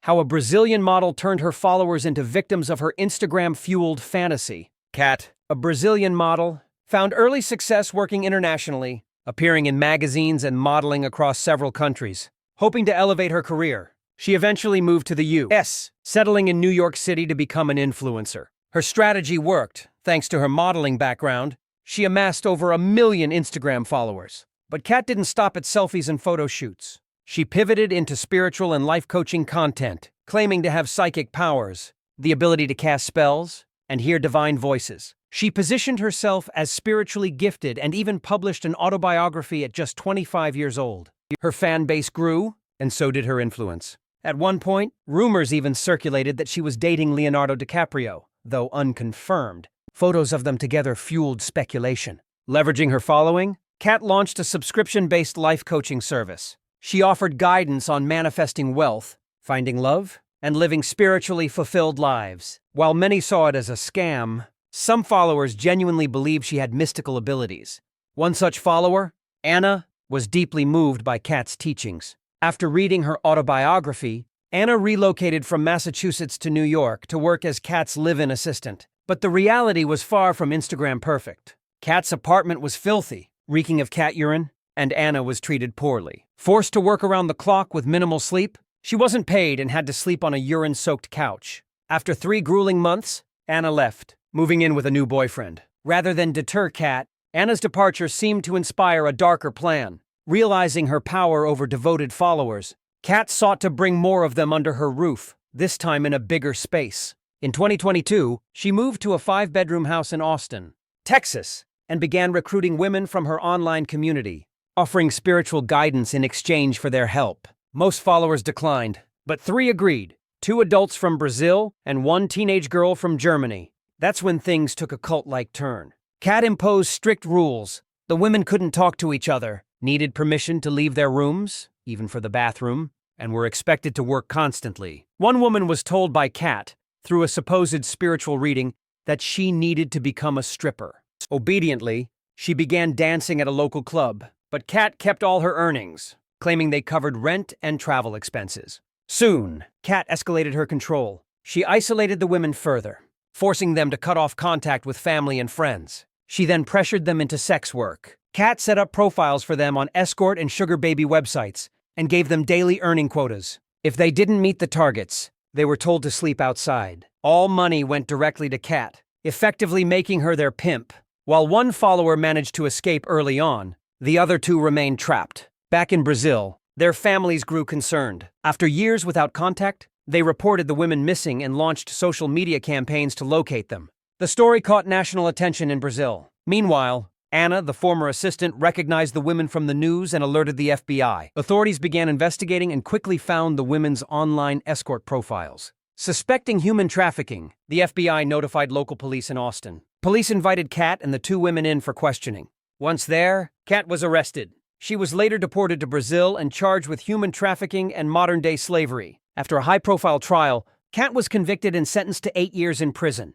how a Brazilian model turned her followers into victims of her Instagram-fueled fantasy. Kat, a Brazilian model, found early success working internationally, appearing in magazines and modeling across several countries. Hoping to elevate her career, she eventually moved to the U.S., settling in New York City to become an influencer. Her strategy worked. Thanks to her modeling background, she amassed over 1 million Instagram followers. But Kat didn't stop at selfies and photo shoots. She pivoted into spiritual and life coaching content, claiming to have psychic powers, the ability to cast spells, and hear divine voices. She positioned herself as spiritually gifted and even published an autobiography at just 25 years old. Her fan base grew, and so did her influence. At one point, rumors even circulated that she was dating Leonardo DiCaprio, though unconfirmed. Photos of them together fueled speculation. Leveraging her following, Kat launched a subscription-based life coaching service. She offered guidance on manifesting wealth, finding love, and living spiritually fulfilled lives. While many saw it as a scam, some followers genuinely believed she had mystical abilities. One such follower, Anna, was deeply moved by Kat's teachings. After reading her autobiography, Anna relocated from Massachusetts to New York to work as Kat's live-in assistant. But the reality was far from Instagram perfect. Kat's apartment was filthy, reeking of cat urine, and Anna was treated poorly. Forced to work around the clock with minimal sleep, she wasn't paid and had to sleep on a urine-soaked couch. After 3 grueling months, Anna left, moving in with a new boyfriend. Rather than deter Kat, Anna's departure seemed to inspire a darker plan. Realizing her power over devoted followers, Kat sought to bring more of them under her roof, this time in a bigger space. In 2022, she moved to a 5-bedroom house in Austin, Texas, and began recruiting women from her online community, offering spiritual guidance in exchange for their help. Most followers declined, but 3 agreed, 2 adults from Brazil and 1 teenage girl from Germany. That's when things took a cult-like turn. Kat imposed strict rules. The women couldn't talk to each other, needed permission to leave their rooms, even for the bathroom, and were expected to work constantly. One woman was told by Kat, through a supposed spiritual reading, that she needed to become a stripper. Obediently, she began dancing at a local club, but Kat kept all her earnings, claiming they covered rent and travel expenses. Soon, Kat escalated her control. She isolated the women further, forcing them to cut off contact with family and friends. She then pressured them into sex work. Kat set up profiles for them on escort and sugar baby websites and gave them daily earning quotas. If they didn't meet the targets, they were told to sleep outside. All money went directly to Kat, effectively making her their pimp. While one follower managed to escape early on, the other 2 remained trapped. Back in Brazil, their families grew concerned. After years without contact, they reported the women missing and launched social media campaigns to locate them. The story caught national attention in Brazil. Meanwhile, Anna, the former assistant, recognized the women from the news and alerted the FBI. Authorities began investigating and quickly found the women's online escort profiles. Suspecting human trafficking, the FBI notified local police in Austin. Police invited Kat and the 2 women in for questioning. Once there, Kat was arrested. She was later deported to Brazil and charged with human trafficking and modern-day slavery. After a high-profile trial, Kat was convicted and sentenced to 8 years in prison.